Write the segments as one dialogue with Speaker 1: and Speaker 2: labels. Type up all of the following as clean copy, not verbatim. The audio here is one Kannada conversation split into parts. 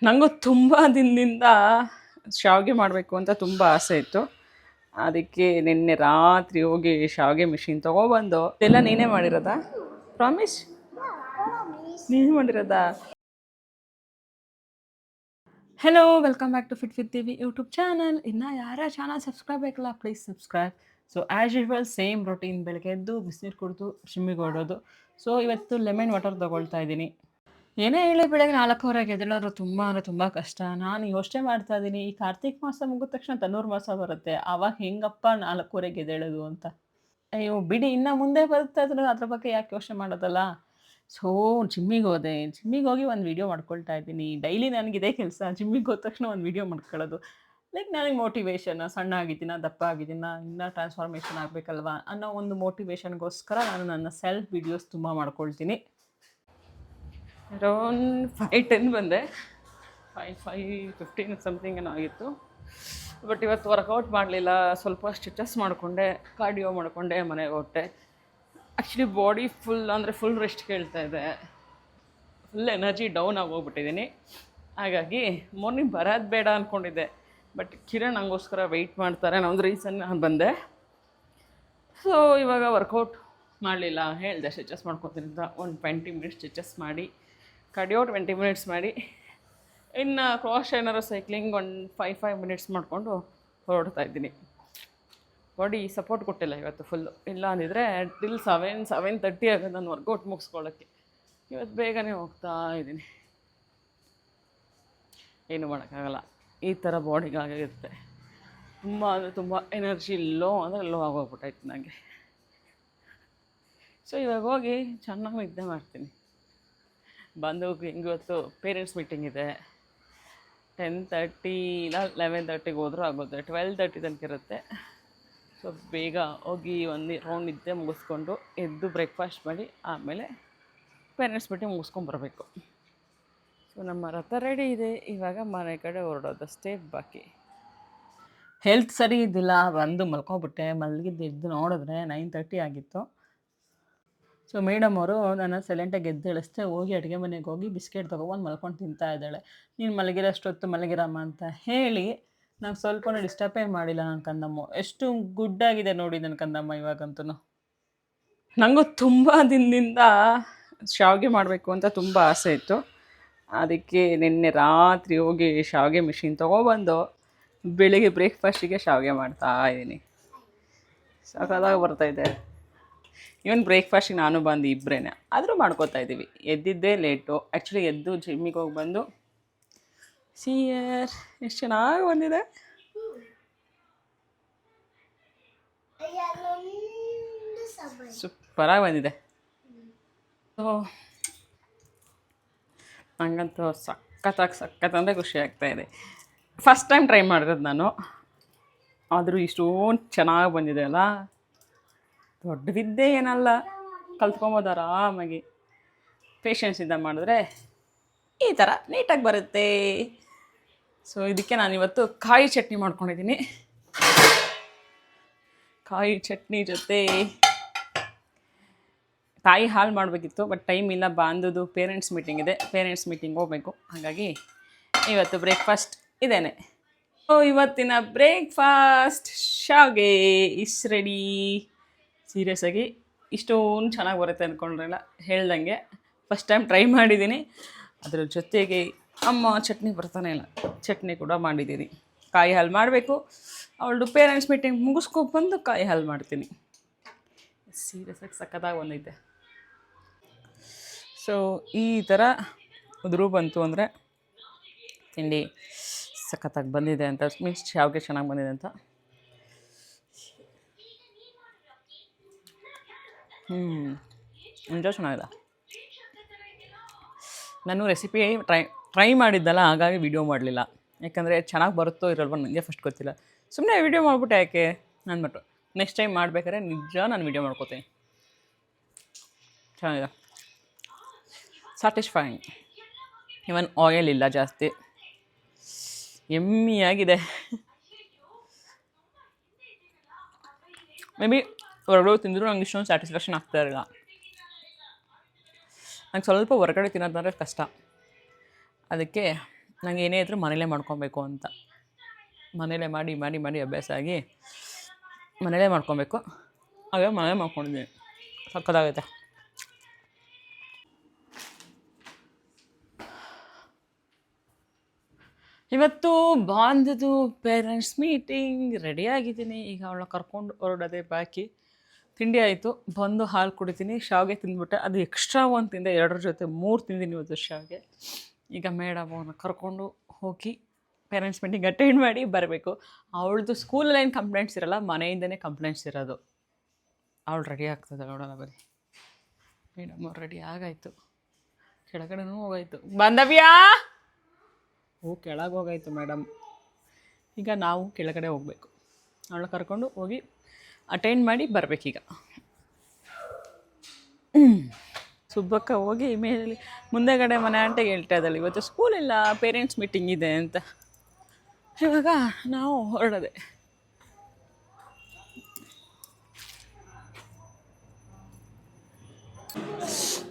Speaker 1: ನನಗೂ ತುಂಬ ದಿನದಿಂದ ಶಾವಿಗೆ ಮಾಡಬೇಕು ಅಂತ ತುಂಬ ಆಸೆ ಇತ್ತು. ಅದಕ್ಕೆ ನಿನ್ನೆ ರಾತ್ರಿ ಹೋಗಿ ಶಾವಿಗೆ ಮಿಷಿನ್ ತೊಗೊಬಂದು ಎಲ್ಲ ನೀನೇ ಮಾಡಿರೋದಾ? ಪ್ರಾಮಿಸ್ ನೀನೇ ಮಾಡಿರೋದಾ? Hello, welcome back to fit with Devi YouTube channel. ಇನ್ನು ಯಾರ ಚಾನಲ್ ಸಬ್ಸ್ಕ್ರೈಬ್ ಬೇಕಲ್ಲ, please subscribe. So as usual same routine, ಬೆಳಗ್ಗೆ ಎದ್ದು ಬಿಸಿನೀರು ಕುಡಿದು ಜಿಮ್ಮಿಗೆ ಹೊಡೋದು. ಸೊ ಇವತ್ತು ಲೆಮನ್ ವಾಟರ್ ತೊಗೊಳ್ತಾ ಇದ್ದೀನಿ. ಏನೇ ಹೇಳಿ ಬೆಳಗ್ಗೆ 4:15ಗೆ ಎದ್ದೇಳೋರು ತುಂಬ ಅಂದರೆ ತುಂಬ ಕಷ್ಟ. ನಾನು ಯೋಚನೆ ಮಾಡ್ತಾ ಇದ್ದೀನಿ, ಈ ಕಾರ್ತಿಕ್ ಮಾಸ ಮುಗಿದ ತಕ್ಷಣ ಧನುರ್ಮಾಸ ಬರುತ್ತೆ, ಆವಾಗ ಹೆಂಗಪ್ಪ 4:15ಗೆ ಎದ್ದೇಳೋದು ಅಂತ. ಅಯ್ಯೋ ಬಿಡಿ, ಇನ್ನು ಮುಂದೆ ಬರ್ತಾ ಇದ್ರೆ ಅದ್ರ ಬಗ್ಗೆ ಯಾಕೆ ಯೋಚನೆ ಮಾಡೋದಲ್ಲ. ಸೊ ಜಿಮ್ಮಿಗೆ ಹೋಗಿ ಒಂದು ವೀಡಿಯೋ ಮಾಡ್ಕೊಳ್ತಾ ಇದ್ದೀನಿ. ಡೈಲಿ ನನಗಿದೇ ಕೆಲಸ, ಜಿಮ್ಮಿಗೆ ಹೋದ ತಕ್ಷಣ ಒಂದು ವೀಡಿಯೋ ಮಾಡ್ಕೊಳ್ಳೋದು. ಲೈಕ್ ನನಗೆ ಮೋಟಿವೇಶನ್, ಸಣ್ಣ ಆಗಿದ್ದೀನ ದಪ್ಪ ಆಗಿದ್ದೀನ, ಇನ್ನೂ ಟ್ರಾನ್ಸ್ಫಾರ್ಮೇಷನ್ ಆಗಬೇಕಲ್ವಾ ಅನ್ನೋ ಒಂದು ಮೋಟಿವೇಶನ್ಗೋಸ್ಕರ ನಾನು ನನ್ನ ಸೆಲ್ಫ್ ವೀಡಿಯೋಸ್ ತುಂಬ ಮಾಡ್ಕೊಳ್ತೀನಿ. ಅರೌಂಡ್ 5:10 ಬಂದೆ, 5:15 ಸಮಥಿಂಗ್ ಏನೋ ಆಗಿತ್ತು. ಬಟ್ ಇವತ್ತು ವರ್ಕೌಟ್ ಮಾಡಲಿಲ್ಲ, ಸ್ವಲ್ಪ ಸ್ಟಿಚಸ್ ಮಾಡಿಕೊಂಡೆ, ಕಾರ್ಡಿಯೋ ಮಾಡಿಕೊಂಡೆ, ಮನೆಗೆ ಹೊಟ್ಟೆ. ಆ್ಯಕ್ಚುಲಿ ಬಾಡಿ ಫುಲ್ ರೆಸ್ಟ್ ಕೇಳ್ತಾ ಇದೆ, ಫುಲ್ ಎನರ್ಜಿ ಡೌನ್ ಆಗೋಗ್ಬಿಟ್ಟಿದ್ದೀನಿ. ಹಾಗಾಗಿ ಮಾರ್ನಿಂಗ್ ಬರೋದು ಬೇಡ ಅಂದ್ಕೊಂಡಿದ್ದೆ, ಬಟ್ ಕಿರಣ್ ನಂಗೋಸ್ಕರ ವೆಯ್ಟ್ ಮಾಡ್ತಾರೆ ಅನ್ನೋ ಒಂದು ರೀಸನ್ ನಾನು ಬಂದೆ. ಸೊ ಇವಾಗ ವರ್ಕೌಟ್ ಮಾಡಲಿಲ್ಲ, ಹೇಳಿದೆ ಸ್ಟಿಚಸ್ ಮಾಡ್ಕೊತೀನಿ ಅಂತ. ಒಂದು 20 ಮಿನಿಟ್ಸ್ ಸ್ಟಿಚಸ್ ಮಾಡಿ, ಕಾರ್ಡಿಯೋ 20 ಮಿನಿಟ್ಸ್ ಮಾಡಿ, ಇನ್ನು ಕ್ರಾಸ್ ಏನಾರು ಸೈಕ್ಲಿಂಗ್ ಒಂದು 5 ಮಿನಿಟ್ಸ್ ಮಾಡಿಕೊಂಡು ಹೊರಡ್ತಾ ಇದ್ದೀನಿ. ಬಾಡಿ ಸಪೋರ್ಟ್ ಕೊಟ್ಟಿಲ್ಲ ಇವತ್ತು ಫುಲ್ಲು, ಇಲ್ಲ ಅಂದಿದ್ರೆ ಟಿಲ್ 7:30 ಆಗೋದು ನಾನು ವರ್ಕೌಟ್ ಮುಗಿಸ್ಕೊಳ್ಳೋಕ್ಕೆ. ಇವತ್ತು ಬೇಗನೆ ಹೋಗ್ತಾ ಇದ್ದೀನಿ. ಏನು ಮಾಡೋಕ್ಕಾಗಲ್ಲ, ಈ ಥರ ಬಾಡಿಗಾಗಿರುತ್ತೆ. ತುಂಬ ಅಂದರೆ ತುಂಬ ಎನರ್ಜಿ ಲೋ ಆಗೋಗ್ಬಿಟ್ಟಾಯ್ತು ನನಗೆ. ಸೊ ಇವಾಗ ಹೋಗಿ ಚೆನ್ನಾಗಿ ನಿದ್ದೆ ಮಾಡ್ತೀನಿ. ಬಂದು ಹೆಂಗೆ ಇವತ್ತು ಪೇರೆಂಟ್ಸ್ ಮೀಟಿಂಗ್ ಇದೆ, 10:30 ಇಲ್ಲ 11:30ಗೆ ಹೋದರೂ ಆಗುತ್ತೆ, 12:30 ತನಕ ಇರುತ್ತೆ. ಸೊ ಬೇಗ ಹೋಗಿ ಒಂದು ರೌಂಡ್ ನಿದ್ದೆ ಮುಗಿಸ್ಕೊಂಡು ಎದ್ದು ಬ್ರೇಕ್ಫಾಸ್ಟ್ ಮಾಡಿ ಆಮೇಲೆ ಪೇರೆಂಟ್ಸ್ ಮೀಟಿಂಗ್ ಮುಗಿಸ್ಕೊಂಬರ್ಬೇಕು. ಸೊ ನಮ್ಮ ರಥ ರೆಡಿ ಇದೆ, ಇವಾಗ ಮನೆ ಕಡೆ ಹೊರಡೋದಷ್ಟೇ ಬಾಕಿ. ಹೆಲ್ತ್ ಸರಿ ಇದ್ದಿಲ್ಲ, ಬಂದು ಮಲ್ಕೊಬಿಟ್ಟೆ. ಎದ್ದು ನೋಡಿದ್ರೆ 9:30 ಆಗಿತ್ತು. ಸೊ ಮೇಡಮ್ ಅವರು ನನ್ನ ಸೈಲೆಂಟಾಗಿ ಎದ್ದೇಳಿಸ್ದೆ, ಹೋಗಿ ಅಡುಗೆ ಮನೆಗೆ ಹೋಗಿ ಬಿಸ್ಕೆಟ್ ತೊಗೊಬಂದು ಮಲ್ಕೊಂಡು ತಿಂತಾ ಇದ್ದಾಳೆ. ನೀನು ಮಲಗಿರೋಷ್ಟೊತ್ತು ಮಲಗಿರಮ್ಮ ಅಂತ ಹೇಳಿ ನಂಗೆ ಸ್ವಲ್ಪನೂ ಡಿಸ್ಟರ್ಬೇ ಮಾಡಿಲ್ಲ ನನ್ನ ಕಂದಮ್ಮ. ಎಷ್ಟು ಗುಡ್ಡಾಗಿದೆ ನೋಡಿ ನನ್ನ ಕಂದಮ್ಮ ಇವಾಗಂತೂ. ನನಗೂ ತುಂಬ ದಿನದಿಂದ ಶಾವಿಗೆ ಮಾಡಬೇಕು ಅಂತ ತುಂಬ ಆಸೆ ಇತ್ತು. ಅದಕ್ಕೆ ನಿನ್ನೆ ರಾತ್ರಿ ಹೋಗಿ ಶಾವಿಗೆ ಮಿಷಿನ್ ತೊಗೊಬಂದು ಬೆಳಿಗ್ಗೆ ಬ್ರೇಕ್ಫಾಸ್ಟಿಗೆ ಶಾವಿಗೆ ಮಾಡ್ತಾ ಇದ್ದೀನಿ. ಸಾಕಾದಾಗ ಬರ್ತಾಯಿದೆ. ಇವನ್ ಬ್ರೇಕ್ಫಾಸ್ಟಿಗೆ ನಾನು ಬಂದು ಇಬ್ಬರೇ ಆದರೂ ಮಾಡ್ಕೋತಾ ಇದ್ದೀವಿ. ಎದ್ದಿದ್ದೇ ಲೇಟು. ಆ್ಯಕ್ಚುಲಿ ಎದ್ದು ಜಿಮ್ಮಿಗೆ ಹೋಗಿ ಬಂದು ಸಿಯರ್ ಎಷ್ಟು ಚೆನ್ನಾಗಿ ಬಂದಿದೆ. ಸೂಪರಾಗಿ ಬಂದಿದೆ. ಸೊ ನನಗಂತೂ ಸಖತ್ತಂದರೆ ಖುಷಿ ಆಗ್ತಾಯಿದೆ. ಫಸ್ಟ್ ಟೈಮ್ ಟ್ರೈ ಮಾಡಿರೋದು ನಾನು, ಆದರೂ ಇಷ್ಟೊಂದು ಚೆನ್ನಾಗಿ ಬಂದಿದೆ ಅಲ್ಲ. ದೊಡ್ಡ ವಿದ್ಯೆ ಏನಲ್ಲ, ಕಲ್ತ್ಕೊಬೋದು ಆರಾಮಾಗಿ. ಪೇಷನ್ಸಿಂದ ಮಾಡಿದ್ರೆ ಈ ಥರ ನೀಟಾಗಿ ಬರುತ್ತೆ. ಸೊ ಇದಕ್ಕೆ ನಾನಿವತ್ತು ಕಾಯಿ ಚಟ್ನಿ ಮಾಡ್ಕೊಂಡಿದ್ದೀನಿ. ಕಾಯಿ ಚಟ್ನಿ ಜೊತೆ ಕಾಯಿ ಹಾಲು ಮಾಡಬೇಕಿತ್ತು, ಬಟ್ ಟೈಮ್ ಇಲ್ಲ. ಬಾಂಧುದು ಪೇರೆಂಟ್ಸ್ ಮೀಟಿಂಗ್ ಇದೆ, ಪೇರೆಂಟ್ಸ್ ಮೀಟಿಂಗ್ ಹೋಗಬೇಕು. ಹಾಗಾಗಿ ಇವತ್ತು ಬ್ರೇಕ್ಫಾಸ್ಟ್ ಇದೇನೆ. ಸೊ ಇವತ್ತಿನ ಬ್ರೇಕ್ಫಾಸ್ಟ್ ಶಾವಿಗೆ ಇಸ್ ರೆಡಿ. ಸೀರಿಯಸ್ ಆಗಿ ಇಷ್ಟೊಂದು ಚೆನ್ನಾಗಿ ಬರುತ್ತೆ ಅಂದ್ಕೊಂಡ್ರಲ್ಲ, ಹೇಳ್ದಂಗೆ ಫಸ್ಟ್ ಟೈಮ್ ಟ್ರೈ ಮಾಡಿದ್ದೀನಿ. ಅದರ ಜೊತೆಗೆ ಅಮ್ಮ ಚಟ್ನಿ ಬರ್ತಾನೆ ಇಲ್ಲ, ಚಟ್ನಿ ಕೂಡ ಮಾಡಿದ್ದೀನಿ. ಕಾಯಿ ಹಾಲು ಮಾಡಬೇಕು, ಅವಳದು ಪೇರೆಂಟ್ಸ್ ಮೀಟಿಂಗ್ ಮುಗಿಸ್ಕೊಬಂದು ಕಾಯಿ ಹಾಲು ಮಾಡ್ತೀನಿ. ಸೀರಿಯಸ್ ಆಗಿ ಸಖತ್ತಾಗಿ ಬಂದೈತೆ. ಸೊ ಈ ಥರ ಉದುರು ಬಂತು ಅಂದರೆ ತಿಂಡಿ ಸಖತ್ತಾಗಿ ಬಂದಿದೆ ಅಂತ ಮೀನ್ಸ್ ಶಾವಿಗೆ ಚೆನ್ನಾಗಿ ಬಂದಿದೆ ಅಂತ. ನಿಜ ಚೆನ್ನಾಗಿದೆ. ನಾನು ರೆಸಿಪಿ ಟ್ರೈ ಮಾಡಿದ್ದಲ್ಲ, ಹಾಗಾಗಿ ವಿಡಿಯೋ ಮಾಡಲಿಲ್ಲ. ಯಾಕಂದರೆ ಚೆನ್ನಾಗಿ ಬರುತ್ತೋ ಇರಲ್ವ ನನಗೆ ಫಸ್ಟ್ ಗೊತ್ತಿಲ್ಲ. ಸುಮ್ಮನೆ ವಿಡಿಯೋ ಮಾಡಿಬಿಟ್ಟೆ ಯಾಕೆ ಅಂದ್ಬಿಟ್ಟು. ನೆಕ್ಸ್ಟ್ ಟೈಮ್ ಮಾಡ್ಬೇಕಾದ್ರೆ ನಿಜ ನಾನು ವಿಡಿಯೋ ಮಾಡ್ಕೋತೀನಿ. ಚೆನ್ನಾಗಿದೆ, ಸ್ಯಾಟಿಸ್ಫೈಯಿಂಗ್. ಇವನ್ ಆಯಿಲ್ ಇಲ್ಲ ಜಾಸ್ತಿ, ಎಮ್ಮಿಯಾಗಿದೆ. ಮೇ ಬಿ ಹೊರಗಡೆ ತಿಂದರೂ ನಂಗೆ ಇಷ್ಟೊಂದು ಸ್ಯಾಟಿಸ್ಫ್ಯಾಕ್ಷನ್ ಆಗ್ತಾ ಇರಲಿಲ್ಲ. ನಂಗೆ ಸ್ವಲ್ಪ ಹೊರಗಡೆ ತಿನ್ನೋದಂದರೆ ಕಷ್ಟ, ಅದಕ್ಕೆ ನಂಗೆ ಏನೇ ಇದ್ರೂ ಮನೇಲೇ ಮಾಡ್ಕೊಬೇಕು ಅಂತ. ಮನೇಲೇ ಮಾಡಿ ಮಾಡಿ ಮಾಡಿ ಅಭ್ಯಾಸ ಆಗಿ ಮನೇಲೇ ಮಾಡ್ಕೊಬೇಕು. ಹಾಗೆ ಮನೆ ಮಾಡ್ಕೊಂಡಿದ್ದೀನಿ, ಸಕ್ಕತ್ತಾಗೈತೆ. ಇವತ್ತು ಬಾಂಧದು ಪೇರೆಂಟ್ಸ್ ಮೀಟಿಂಗ್, ರೆಡಿಯಾಗಿದ್ದೀನಿ. ಈಗ ಅವಳನ್ನ ಕರ್ಕೊಂಡು ಹೊರಡೋದೇ ಬಾಕಿ. ತಿಂಡಿ ಆಯಿತು, ಬಂದು ಹಾಲು ಕುಡಿತೀನಿ. ಶಾವಿಗೆ ತಿಂದ್ಬಿಟ್ಟೆ, ಅದು ಎಕ್ಸ್ಟ್ರಾ ಒಂದು ತಿಂದೆ, 2 ಜೊತೆ 3 ತಿಂದಿನಿ ಇವತ್ತು ಶಾವಿಗೆ. ಈಗ ಮೇಡಮ್ ಅವ್ರನ್ನ ಕರ್ಕೊಂಡು ಹೋಗಿ ಪೇರೆಂಟ್ಸ್ ಮೀಟಿಂಗ್ ಅಟೆಂಡ್ ಮಾಡಿ ಬರಬೇಕು. ಅವಳದು ಸ್ಕೂಲಲ್ಲಿ ಏನು ಕಂಪ್ಲೇಂಟ್ಸ್ ಇರೋಲ್ಲ, ಮನೆಯಿಂದನೇ ಕಂಪ್ಲೇಂಟ್ಸ್ ಇರೋದು. ಅವಳು ರೆಡಿ ಆಗ್ತದೆ, ನೋಡೋಣ ಬರೀ. ಮೇಡಮ್ ಅವ್ರು ರೆಡಿ ಆಗಾಯಿತು, ಕೆಳಗಡೆನೂ ಹೋಗಾಯಿತು. ಬಾಂಧವ್ಯಾ ಕೆಳಗೆ ಹೋಗಾಯಿತು ಮೇಡಮ್. ಈಗ ನಾವು ಕೆಳಗಡೆ ಹೋಗಬೇಕು. ಅವಳನ್ನ ಕರ್ಕೊಂಡು ಹೋಗಿ ಅಟೆಂಡ್ ಮಾಡಿ ಬರಬೇಕೀಗ. ಸುಬ್ಬಕ್ಕ ಹೋಗಿ ಮೇಲೆ ಮುಂದೆಗಡೆ ಮನೆ ಆಂಟಿಗೆ ಹೇಳ್ತಾ ಇದ್ದಾಳೆ, ಇವತ್ತು ಸ್ಕೂಲಿಲ್ಲ, ಪೇರೆಂಟ್ಸ್ ಮೀಟಿಂಗ್ ಇದೆ ಅಂತ. ಇವಾಗ ನಾವು ಹೊರಡೋದೆ.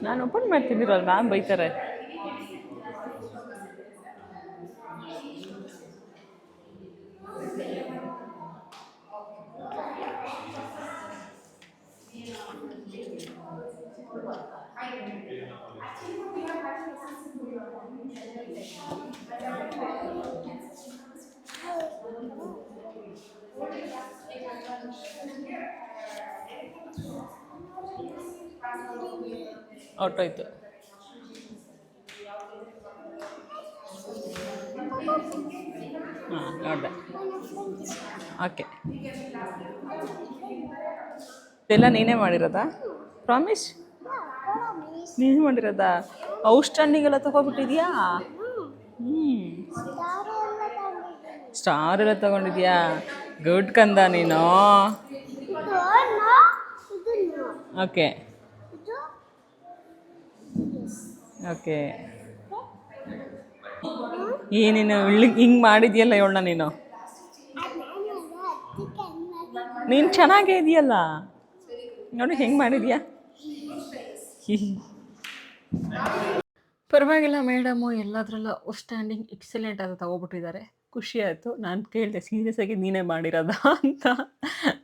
Speaker 1: ನಾನು ಓಪನ್ ಮಾಡ್ತಿದ್ದೀರಲ್ಲ, ಮ್ಯಾಮ್ ಬೈತಾರೆ. ಹೊರ್ಟೋಯ್ತು. ಹಾಂ ನೋಡಿದೆ. ಓಕೆ, ಇದೆಲ್ಲ ನೀನೇ ಮಾಡಿರೋದಾ? ಪ್ರಾಮಿಸ್ ನೀನು ಮಾಡಿರೋದಾ? ಔಟ್ಸ್ಟ್ಯಾಂಡಿಂಗ್ ಎಲ್ಲ ತೊಗೊಬಿಟ್ಟಿದ್ಯಾ? ಸ್ಟಾರ್ ಎಲ್ಲ ತೊಗೊಂಡಿದ್ಯಾ? ಗುಡ್ ಕಂದ ನೀನು. Okay okay. ಏನೇನು ಹಿಂಗೆ ಮಾಡಿದ್ಯಲ್ಲ ಇವಳನ್ನ ನೀನು. ನೀನು ಚೆನ್ನಾಗೇ ಇದೆಯಲ್ಲ, ನೋಡಿ ಹೆಂಗೆ ಮಾಡಿದ್ಯಾ. ಪರವಾಗಿಲ್ಲ, ಮೇಡಮು ಎಲ್ಲದರಲ್ಲ ಔಟ್ಸ್ಟ್ಯಾಂಡಿಂಗ್ ಎಕ್ಸಲೆಂಟ್ ಅಂತ ತಗೋಬಿಟ್ಟಿದ್ದಾರೆ. ಖುಷಿ ಆಯಿತು. ನಾನು ಕೇಳಿದೆ, ಸೀರಿಯಸ್ ಆಗಿ ನೀನೇ ಮಾಡಿರೋದಾ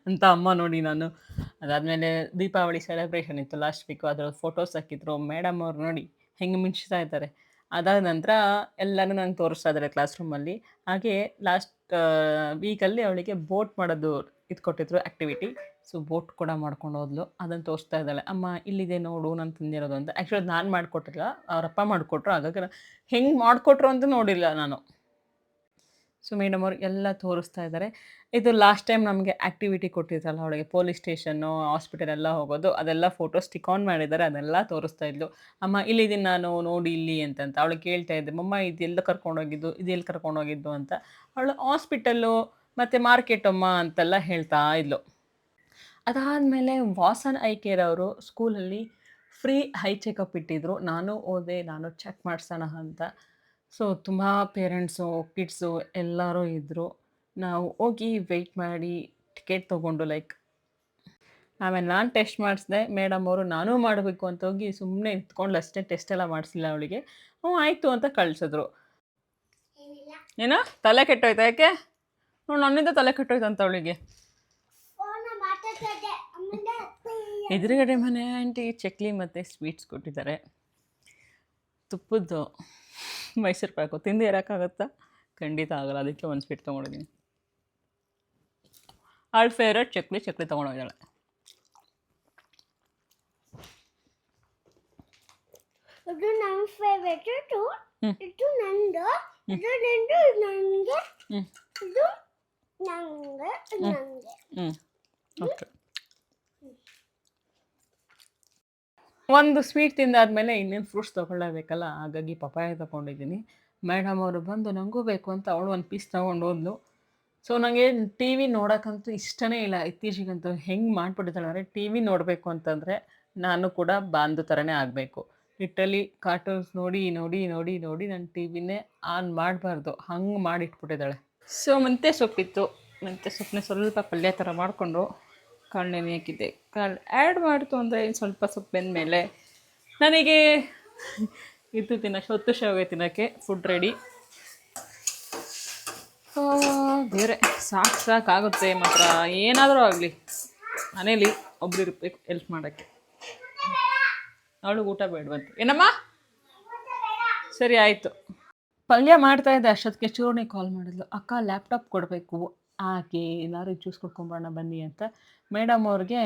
Speaker 1: ಅಂತ ಅಮ್ಮ ನೋಡಿ. ನಾನು ಅದಾದಮೇಲೆ ದೀಪಾವಳಿ ಸೆಲೆಬ್ರೇಷನ್ ಇತ್ತು ಲಾಸ್ಟ್ ವೀಕು, ಅದರ ಫೋಟೋಸ್ ಹಾಕಿದ್ರು. ಮೇಡಮ್ ಅವ್ರು ನೋಡಿ ಹೆಂಗೆ ಮಿಂಚ್ತಾ ಇದ್ದಾರೆ. ಅದಾದ ನಂತರ ಎಲ್ಲನೂ ನಂಗೆ ತೋರಿಸ್ತಾ ಇದ್ದಾರೆ ಕ್ಲಾಸ್ ರೂಮಲ್ಲಿ. ಹಾಗೆ ಲಾಸ್ಟ್ ವೀಕಲ್ಲಿ ಅವಳಿಗೆ ಬೋಟ್ ಮಾಡೋದು ಇದು ಕೊಟ್ಟಿದ್ರು ಆ್ಯಕ್ಟಿವಿಟಿ. ಸೊ ಬೋಟ್ ಕೂಡ ಮಾಡ್ಕೊಂಡು ಹೋದ್ಲು. ಅದನ್ನು ತೋರಿಸ್ತಾ ಇದ್ದಾಳೆ, ಅಮ್ಮ ಇಲ್ಲಿದೆ ನೋಡು ನಾನು ತಂದಿರೋದು ಅಂತ. ಆ್ಯಕ್ಚುಲಿ ನಾನು ಮಾಡಿಕೊಟ್ಟಿಲ್ಲ, ಅವರಪ್ಪ ಮಾಡಿಕೊಟ್ರು. ಹಾಗಾಗಿ ಹೆಂಗೆ ಮಾಡಿಕೊಟ್ರು ಅಂತ ನೋಡಿಲ್ಲ ನಾನು. ಸೊ ಮೇಡಮ್ ಅವ್ರು ಎಲ್ಲ ತೋರಿಸ್ತಾ ಇದ್ದಾರೆ. ಇದು ಲಾಸ್ಟ್ ಟೈಮ್ ನಮಗೆ ಆ್ಯಕ್ಟಿವಿಟಿ ಕೊಟ್ಟಿದ್ರಲ್ಲ ಅವಳಿಗೆ, ಪೊಲೀಸ್ ಸ್ಟೇಷನ್ನು, ಹಾಸ್ಪಿಟಲ್ ಎಲ್ಲ ಹೋಗೋದು, ಅದೆಲ್ಲ ಫೋಟೋ ಸ್ಟಿಕ್ ಆನ್ ಮಾಡಿದ್ದಾರೆ. ಅದೆಲ್ಲ ತೋರಿಸ್ತಾ ಇದ್ಲು. ಅಮ್ಮ ಇಲ್ಲಿದ್ದೀನಿ ನಾನು, ನೋಡಿ ಇಲ್ಲಿ ಅಂತಂತ. ಅವಳಿಗೆ ಕೇಳ್ತಾ ಇದ್ದೆ, ಮಮ್ಮ ಇದೆಲ್ಲ ಕರ್ಕೊಂಡೋಗಿದ್ದು, ಇದೆಲ್ಲಿ ಕರ್ಕೊಂಡೋಗಿದ್ದು ಅಂತ. ಅವಳು ಹಾಸ್ಪಿಟಲ್ಲು ಮತ್ತು ಮಾರ್ಕೆಟ್ ಅಮ್ಮ ಅಂತೆಲ್ಲ ಹೇಳ್ತಾ ಇದ್ಲು. ಅದಾದಮೇಲೆ ವಾಸನ್ ಐ ಕೇರ್ ಅವರು ಸ್ಕೂಲಲ್ಲಿ ಫ್ರೀ ಐ ಚೆಕಪ್ ಇಟ್ಟಿದ್ರು. ನಾನು ಹೋದೆ, ನಾನು ಚೆಕ್ ಮಾಡಿಸೋಣ ಅಂತ. ಸೊ ತುಂಬ ಪೇರೆಂಟ್ಸು, ಕಿಡ್ಸು ಎಲ್ಲರೂ ಇದ್ದರು. ನಾವು ಹೋಗಿ ವೆಯ್ಟ್ ಮಾಡಿ ಟಿಕೆಟ್ ತೊಗೊಂಡು ಆಮೇಲೆ ನಾನು ಟೆಸ್ಟ್ ಮಾಡಿಸಿದೆ. ಮೇಡಮ್ ಅವರು ನಾನೂ ಮಾಡಬೇಕು ಅಂತ ಹೋಗಿ ಸುಮ್ಮನೆ ಇತ್ಕೊಂಡು ಅಷ್ಟೇ, ಟೆಸ್ಟ್ ಎಲ್ಲ ಮಾಡಿಸಿಲ್ಲ ಅವಳಿಗೆ. ಆಯಿತು ಅಂತ ಕಳಿಸಿದ್ರು. ಏನೋ ತಲೆ ಕೆಟ್ಟೋಯ್ತಾ? ಯಾಕೆ? ನನ್ನಿಂದ ತಲೆ ಕೆಟ್ಟೋಯ್ತಂತ ಅವಳಿಗೆ. ಎದುರುಗಡೆ ಮನೆ ಆಂಟಿ ಚಕ್ಲಿ ಮತ್ತು ಸ್ವೀಟ್ಸ್ ಕೊಟ್ಟಿದ್ದಾರೆ. ತುಪ್ಪದ್ದು ಮೈಸೂರು ಪಾಕು ತಿಂದು ಇರೋಕ್ಕಾಗತ್ತಾ? ಖಂಡಿತ ಆಗಲ್ಲ. ಅದಕ್ಕೆ ಒಂದು ಸ್ವೀಟ್ ತೊಗೊಂಡಿದ್ದೀನಿ. ಅವಳ ಫೇವ್ರೇಟ್ ಚಕ್ಲಿ ತೊಗೊಂಡೋಗಿದ್ದಾಳೆ.
Speaker 2: ಇದು ನನ್ನ ಫೇವ್ರೇಟ್, ಇದು ನಂದು, ಇದು ನಿಂದು, ನನಗೆ, ಇದು ನನಗೆ.
Speaker 1: ಓಕೆ. ಒಂದು ಸ್ವೀಟ್ ತಿಂದಾದ್ಮೇಲೆ ಇನ್ನೇನು ಫ್ರೂಟ್ಸ್ ತೊಗೊಳ್ಳೇಬೇಕಲ್ಲ, ಹಾಗಾಗಿ ಪಪಾಯ ತೊಗೊಂಡಿದ್ದೀನಿ. ಮೇಡಮ್ ಅವರು ಬಂದು ನನಗೂ ಬೇಕು ಅಂತ ಅವಳು ಒಂದು ಪೀಸ್ ತೊಗೊಂಡು ಹೋದ್ಲು. ಸೊ ನನಗೆ ಟಿ ವಿ ನೋಡೋಕ್ಕಂತೂ ಇಷ್ಟನೇ ಇಲ್ಲ ಇತ್ತೀಚೆಗಂತೂ. ಹೆಂಗೆ ಮಾಡಿಬಿಟ್ಟಿದ್ದಾಳೆ ಅಂದರೆ, ಟಿ ವಿ ನೋಡಬೇಕು ಅಂತಂದರೆ ನಾನು ಕೂಡ ಬಾಂಧು ಥರನೇ ಆಗಬೇಕು. ಲಿಟ್ರಲಿ ಕಾರ್ಟೂನ್ಸ್ ನೋಡಿ ನೋಡಿ ನೋಡಿ ನೋಡಿ ನನ್ನ ಟಿ ವಿನೇ ಆನ್ ಮಾಡಬಾರ್ದು, ಹಂಗೆ ಮಾಡಿಟ್ಬಿಟ್ಟಿದ್ದಾಳೆ. ಸೊ ಮೆಂತ್ಯ ಸೊಪ್ಪಿತ್ತು, ಮೆಂತ್ಯ ಸೊಪ್ಪನ್ನ ಸ್ವಲ್ಪ ಪಲ್ಯ ಥರ ಮಾಡಿಕೊಂಡು ಕಾಳೆಣ್ಣೆ ಹಾಕಿದ್ದೆ. ಕಾಳು ಆ್ಯಡ್ ಮಾಡ್ತು ಅಂದರೆ ಸ್ವಲ್ಪ ಸೊಪ್ಪು ಬೆಂದಮೇಲೆ ನನಗೆ ಇದು ತಿನ್ನೋಕ್ಕೆ, ಹೊತ್ತು ಶಾವಿಗೆ ತಿನ್ನೋಕ್ಕೆ ಫುಡ್ ರೆಡಿ. ಬೇರೆ ಸಾಕಾಗುತ್ತೆ ಮಾತ್ರ. ಏನಾದರೂ ಆಗಲಿ ಮನೇಲಿ ಒಬ್ರು ಇರಬೇಕು ಹೆಲ್ಪ್ ಮಾಡೋಕ್ಕೆ. ಅವಳು ಊಟ ಬೇಡವಂತೆ ಏನಮ್ಮ. ಸರಿ ಆಯಿತು. ಪಲ್ಯ ಮಾಡ್ತಾಯಿದ್ದೆ ಅಷ್ಟೊತ್ತಿಗೆ ಚೂರ್ಣಿ ಕಾಲ್ ಮಾಡಿದ್ಲು. ಅಕ್ಕ ಲ್ಯಾಪ್ಟಾಪ್ ಕೊಡಬೇಕು ಹಾಗೆ ಎಲ್ಲರೂ ಜ್ಯೂಸ್ ಕುಡ್ಕೊಂಬರೋಣ ಬನ್ನಿ ಅಂತ. ಮೇಡಮ್ ಅವ್ರಿಗೆ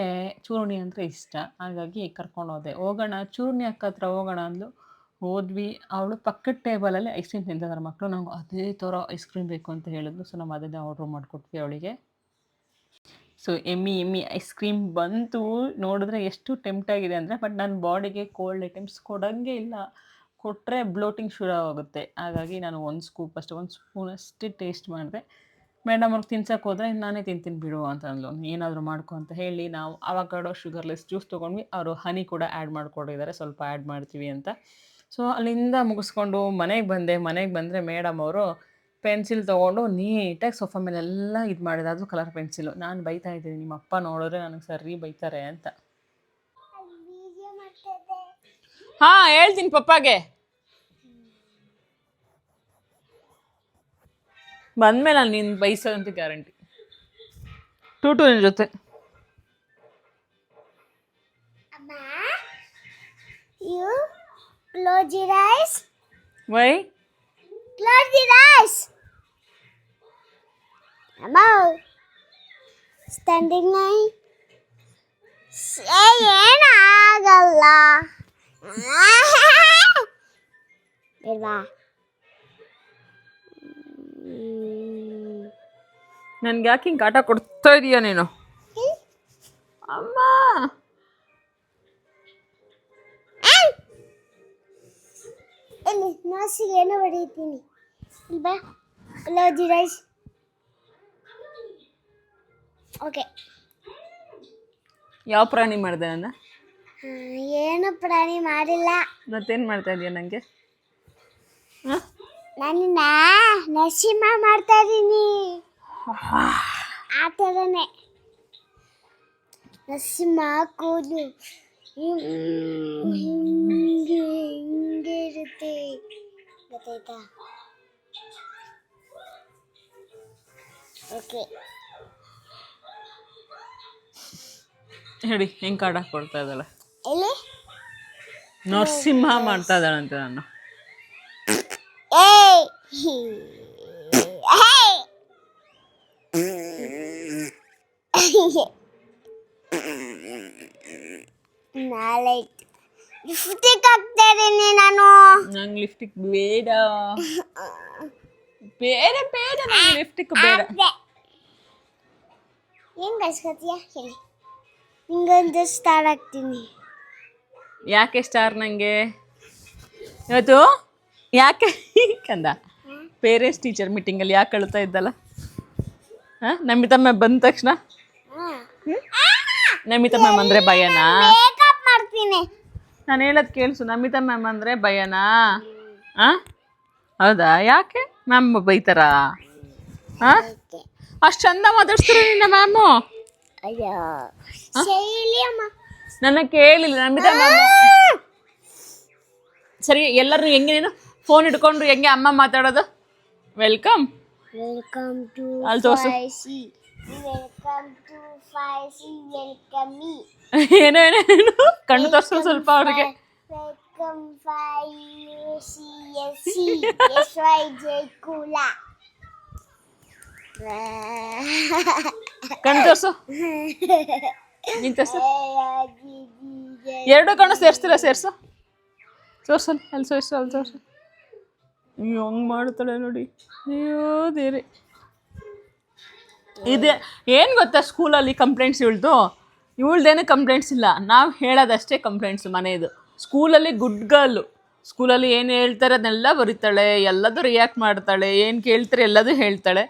Speaker 1: ಚೂರ್ಣಿ ಅಂದರೆ ಇಷ್ಟ, ಹಾಗಾಗಿ ಕರ್ಕೊಂಡು ಹೋಗೋಣ ಚೂರ್ಣಿ ಅಕ್ಕ ಹತ್ರ ಹೋಗೋಣ ಅಂದ್ಲು. ಹೋದ್ವಿ. ಅವಳು ಪಕ್ಕದ ಟೇಬಲಲ್ಲಿ ಐಸ್ ಕ್ರೀಮ್ ತಿಂತಿದ್ದಾರೆ ಮಕ್ಕಳು. ನಾವು ಅದೇ ಥರ ಐಸ್ ಕ್ರೀಮ್ ಬೇಕು ಅಂತ ಹೇಳಿದ್ಲು. ಸೊ ನಾವು ಅದನ್ನೇ ಆರ್ಡ್ರ್ ಮಾಡಿಕೊಟ್ವಿ ಅವಳಿಗೆ. ಸೊ ಎಮ್ಮಿ ಐಸ್ ಕ್ರೀಮ್ ಬಂತು. ನೋಡಿದ್ರೆ ಎಷ್ಟು ಟೆಂಪ್ಟ್ ಆಗಿದೆ ಅಂದರೆ, ಬಟ್ ನನ್ನ ಬಾಡಿಗೆ ಕೋಲ್ಡ್ ಐಟಮ್ಸ್ ಕೊಡೋಂಗೆ ಇಲ್ಲ. ಕೊಟ್ಟರೆ ಬ್ಲೋಟಿಂಗ್ ಶುರು ಆಗುತ್ತೆ. ಹಾಗಾಗಿ ನಾನು ಒಂದು ಸ್ಪೂನಷ್ಟು ಟೇಸ್ಟ್ ಮಾಡಿದೆ. ಮೇಡಮ್ ಅವ್ರಿಗೆ ತಿನ್ಸಕ್ಕೆ ಹೋದರೆ ನಾನೇ ತಿಂತೀನಿ ಬಿಡು ಅಂತ ಅಂದ್ಲು. ಏನಾದರೂ ಮಾಡ್ಕೊ ಅಂತ ಹೇಳಿ ನಾವು ಅವಕಾಡೋ ಶುಗರ್ಲೆಸ್ ಜ್ಯೂಸ್ ತೊಗೊಂಡ್ವಿ. ಅವರು ಹನಿ ಕೂಡ ಆ್ಯಡ್ ಮಾಡಿಕೊಟ್ಟಿದ್ದಾರೆ, ಸ್ವಲ್ಪ ಆ್ಯಡ್ ಮಾಡ್ತೀವಿ ಅಂತ. ಸೊ ಅಲ್ಲಿಂದ ಮುಗಿಸ್ಕೊಂಡು ಮನೆಗೆ ಬಂದರೆ ಮೇಡಮ್ ಅವರು ಪೆನ್ಸಿಲ್ ತೊಗೊಂಡು ನೀಟಾಗಿ ಸೋಫಾ ಮೇಲೆಲ್ಲ ಇದು ಮಾಡಿದೆ. ಅದು ಕಲರ್ ಪೆನ್ಸಿಲು. ನಾನು ಬೈತಾ ಇದ್ದೀನಿ, ನಿಮ್ಮ ಅಪ್ಪ ನೋಡಿದ್ರೆ ನನಗೆ ಸರಿ ಬೈತಾರೆ ಅಂತ. ಹಾಂ ಹೇಳ್ತೀನಿ ಪಪ್ಪಾಗೆ. ಬಂದಮೇಲೆ ನಾನು ನಿನ್ನ ಬೈಸೋದಂತ ಗ್ಯಾರಂಟಿ. ಟೂಟು ನಿನ್ನ ಜೊತೆ.
Speaker 2: You close your eyes.
Speaker 1: Why?
Speaker 2: Close your eyes. Amma. Standing line. ಏನಾಗಲ್ಲ. ಬೇಡವಾ?
Speaker 1: ನನ್ಗೆ ಯಾಕೆ ಹಿಂಗೆ ಆಟ ಕೊಡ್ತಾ ಇದೀಯ ನೀನು? ಅಮ್ಮ
Speaker 2: ಇಲ್ಲಿ ನಾಸಿಗೆ ಏನೋ ಹೊಡಿತೀನಿ. ಬಾ ಕ್ಲೋಸ್ ರೈಸ್. ಓಕೆ.
Speaker 1: ಯಾವ ಪ್ರಾಣಿ ಮಾಡಿದೆ ನನ್ನ?
Speaker 2: ಏನು ಪ್ರಾಣಿ ಮಾಡಿಲ್ಲ.
Speaker 1: ಮತ್ತೇನು ಮಾಡ್ತಾ ಇದೀಯ ನನಗೆ?
Speaker 2: ನನ್ನ ನರಸಿಂಹ ಮಾಡ್ತಾ ಇದ್ದೀನಿ. ಆ ಥರನೇ ನರಸಿಂಹ ಕೂದಲು ಹಿಂಗೆ ಇರುತ್ತೆ, ಗೊತ್ತಾಯ್ತಾ? ಓಕೆ.
Speaker 1: ಹೇಳಿ ಹೆಂಗೆ ಕಾಡ ಕೊಡ್ತಾ ಇದ್ದಾಳೆ?
Speaker 2: ಎಲ್ಲಿ
Speaker 1: ನರಸಿಂಹ ಮಾಡ್ತಾ ಇದ್ದಾಳಂತೆ ನಾನು.
Speaker 2: ನಾಳೆ ಲಿಫ್ಟಿಕ್ ಹಾಕ್ತಾ ಇದ್ದೀನಿ ನಾನು.
Speaker 1: ನಂಗೆ ಲಿಫ್ಟಿಕ್ ಬೇಡ ಬೇಡ ಬೇಡ ನಂಗೆ ಲಿಫ್ಟಿಕ್ ಬೇಡ.
Speaker 2: ಏನು ಕಳ್ಸ್ಕೊತೀಯ ಹೇಳಿ? ನಿಂಗೊಂದು ಸ್ಟಾರ್ ಹಾಕ್ತೀನಿ.
Speaker 1: ಯಾಕೆ ಸ್ಟಾರ್ ನನಗೆ ಇವತ್ತು? ಯಾಕೆ ಕಂದ ಪೇರೆಂಟ್ಸ್ ಟೀಚರ್ ಮೀಟಿಂಗಲ್ಲಿ ಯಾಕೆ ಅಳ್ತಾ ಇದ್ದಲ್ಲ? ಹಾಂ ನಮಿತಾ ಮ್ಯಾಮ್ ಬಂದ ತಕ್ಷಣ ನಮಿತಾ ಮ್ಯಾಮ್ ಅಂದರೆ ಭಯನಾ?
Speaker 2: ಮೇಕಪ್ ಮಾಡ್ತೀನಿ.
Speaker 1: ನಾನು ಹೇಳೋದು ಕೇಳಿಸು. ನಮಿತಾ ಮ್ಯಾಮ್ ಅಂದರೆ ಭಯನಾ? ಹಾಂ ಹೌದಾ? ಯಾಕೆ ಮ್ಯಾಮ್ ಬೈತಾರಾ? ಹಾಂ ಅಷ್ಟು ಚಂದ ಮಾತಾಡ್ಸ್ತಾರೆ ನಿನ್ನ ಮ್ಯಾಮು.
Speaker 2: ಅಯ್ಯೋ ಶೈಲಿ ಅಮ್ಮ
Speaker 1: ನನ್ನ ಕೇಳಿಲ್ಲ ನಮಿತಾ ಮ್ಯಾಮ್. ಸರಿ ಎಲ್ಲರೂ ಹೆಂಗೆ ನೀನು ಫೋನ್ ಹಿಡ್ಕೊಂಡು ಹೆಂಗೆ ಅಮ್ಮ ಮಾತಾಡೋದು? ವೆಲ್ಕಮ್
Speaker 2: ವೆಲ್ಕಮ್ ಟು
Speaker 1: ಫೈಸಿ,
Speaker 2: ವೆಲ್ಕಮ್ ಟು ಫೈಸಿ, ವೆಲ್ಕಮ್ ಮೀ.
Speaker 1: ಏನೋ ಕಣ್ಣು ತೋರಿಸು ಸ್ವಲ್ಪ ಅವ್ರಿಗೆ.
Speaker 2: ವೆಲ್ಕಮ್ ಫೈಸಿ ಎಸ್ಸಿ ಎಸ್ ವೈ ಜೆ ಕೂಲ.
Speaker 1: ಕಣ್ಣು ತೋರಿಸು. ನೀನು ತೋರಿಸು. ಎರಡು ಕಣ್ಣು ಸೇರಿಸ್ತೀರ? ಸೇರಿಸು ತೋರ್ಸಲ್ಲಿ. ಅಲ್ಲಿ ತೋರಿಸು, ಅಲ್ಲಿ ತೋರಿಸು. ಅಯ್ಯೋ ಹಂಗೆ ಮಾಡ್ತಾಳೆ ನೋಡಿ. ಅಯ್ಯೋ ದೇರಿ. ಇದೆ ಏನು ಗೊತ್ತಾ, ಸ್ಕೂಲಲ್ಲಿ ಕಂಪ್ಲೇಂಟ್ಸ್ ಇವಳ್ದೇನು ಕಂಪ್ಲೇಂಟ್ಸ್ ಇಲ್ಲ, ನಾವು ಹೇಳೋದಷ್ಟೇ ಕಂಪ್ಲೇಂಟ್ಸು ಮನೆಯದು. ಸ್ಕೂಲಲ್ಲಿ ಗುಡ್ ಗರ್ಲು. ಸ್ಕೂಲಲ್ಲಿ ಏನು ಹೇಳ್ತಾರೆ ಅದನ್ನೆಲ್ಲ ಬರೀತಾಳೆ, ಎಲ್ಲದೂ ರಿಯಾಕ್ಟ್ ಮಾಡ್ತಾಳೆ, ಏನು ಕೇಳ್ತಾರೆ ಎಲ್ಲದೂ ಹೇಳ್ತಾಳೆ.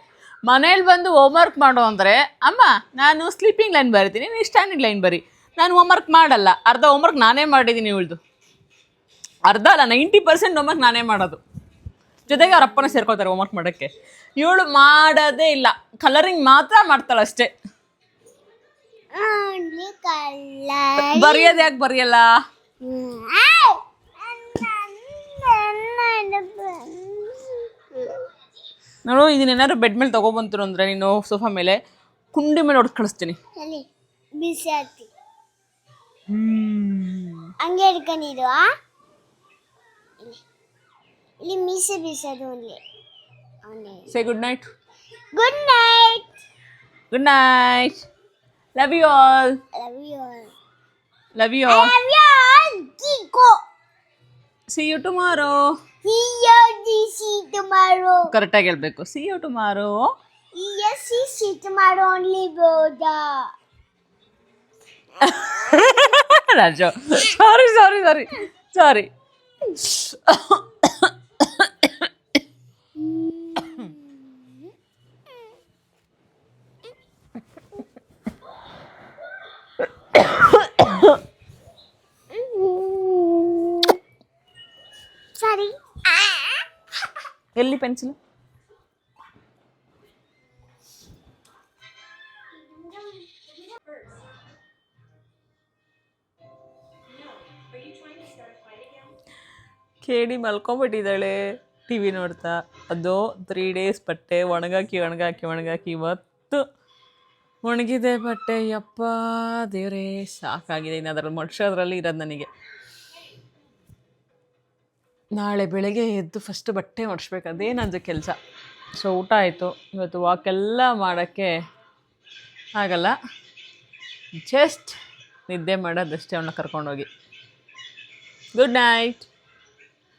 Speaker 1: ಮನೇಲಿ ಬಂದು ಹೋಮ್ವರ್ಕ್ ಮಾಡೋ ಅಂದರೆ, ಅಮ್ಮ ನಾನು ಸ್ಲೀಪಿಂಗ್ ಲೈನ್ ಬರಿತೀನಿ, ನೀನು ಸ್ಟ್ಯಾಂಡಿಂಗ್ ಲೈನ್ ಬರಿ. ನಾನು ಹೋಮ್ವರ್ಕ್ ಮಾಡಲ್ಲ. ಅರ್ಧ ಹೋಮ್ವರ್ಕ್ ನಾನೇ ಮಾಡಿದ್ದೀನಿ ಇವಳ್ದು. ಅರ್ಧ ಅಲ್ಲ 90% ಹೋಮ್ವರ್ಕ್ ನಾನೇ ಮಾಡೋದು. ಜೊತೆಗೆ ಅವ್ರ ಅಪ್ಪನ ಸೇರ್ಕೊತಾರೆ ಹೋಮ್ವರ್ಕ್ ಮಾಡೋಕ್ಕೆ. ಇವಳು ಮಾಡೋದೇ ಇಲ್ಲ, ಕಲರಿಂಗ್ ಮಾತ್ರ ಮಾಡ್ತಾಳೆ ಅಷ್ಟೇ. ಬರೆಯೋದು ಯಾಕೆ ಬರೆಯಲ್ಲ? ನೋಡು ಇದನ್ನೇನಾದ್ರು ಬೆಡ್ ಮೇಲೆ ತೊಗೊಬಂತು ಅಂದರೆ ನೀನು ಸೋಫಾ ಮೇಲೆ ಕುಂಡಿ ಮೇಲೆ ಹೊಡೆದು ಕಳಿಸ್ತೀನಿ.
Speaker 2: ಅಲ್ಲಿ ಬಿಸಿ ಆಗ್ತಿ ಹಂಗೆ ಹಿಡ್ಕೊಂಡಿರು. ಇಲ್ಲಿ ಮೀಸೆ ಬೀಸೋದು ಅಲ್ಲಿ.
Speaker 1: Say good night.
Speaker 2: Good night.
Speaker 1: Good night. Love you all.
Speaker 2: Love you all.
Speaker 1: Love you all.
Speaker 2: Love you all. ಕಿಕೋ.
Speaker 1: See you tomorrow.
Speaker 2: See tomorrow.
Speaker 1: ಕರೆಕ್ಟಾಗಿ ಹೇಳ್ಬೇಕು. See you tomorrow.
Speaker 2: Yes, see tomorrow only, brother.
Speaker 1: Raju sorry.
Speaker 2: Sorry.
Speaker 1: ಎಲ್ಲಿ ಪೆನ್ಸಿಲ್? ಕೇಳಿ ಮಲ್ಕೊಂಬಿಟ್ಟಿದ್ದಾಳೆ ಟಿ ವಿ ನೋಡ್ತಾ. ಅದು 3 days ಬಟ್ಟೆ ಒಣಗಾಕಿ ಇವತ್ತು ಒಣಗಿದೆ ಬಟ್ಟೆ. ಯಪ್ಪ ದೇವರೇ ಸಾಕಾಗಿದೆ. ಇನ್ನು ಅದರಲ್ಲಿ ಮಡ್ಸೋದ್ರಲ್ಲಿ ಇರೋದು ನನಗೆ. ನಾಳೆ ಬೆಳಗ್ಗೆ ಎದ್ದು ಫಸ್ಟ್ ಬಟ್ಟೆ ಮಡಿಸ್ಬೇಕು, ಅದೇ ನನ್ನ ಕೆಲಸ. ಸೊ ಊಟ ಆಯಿತು. ಇವತ್ತು ವಾಕೆಲ್ಲ ಮಾಡೋಕ್ಕೆ ಆಗಲ್ಲ, ಜಸ್ಟ್ ನಿದ್ದೆ ಮಾಡೋದಷ್ಟೇ ಅವನ್ನ ಕರ್ಕೊಂಡೋಗಿ. Good night.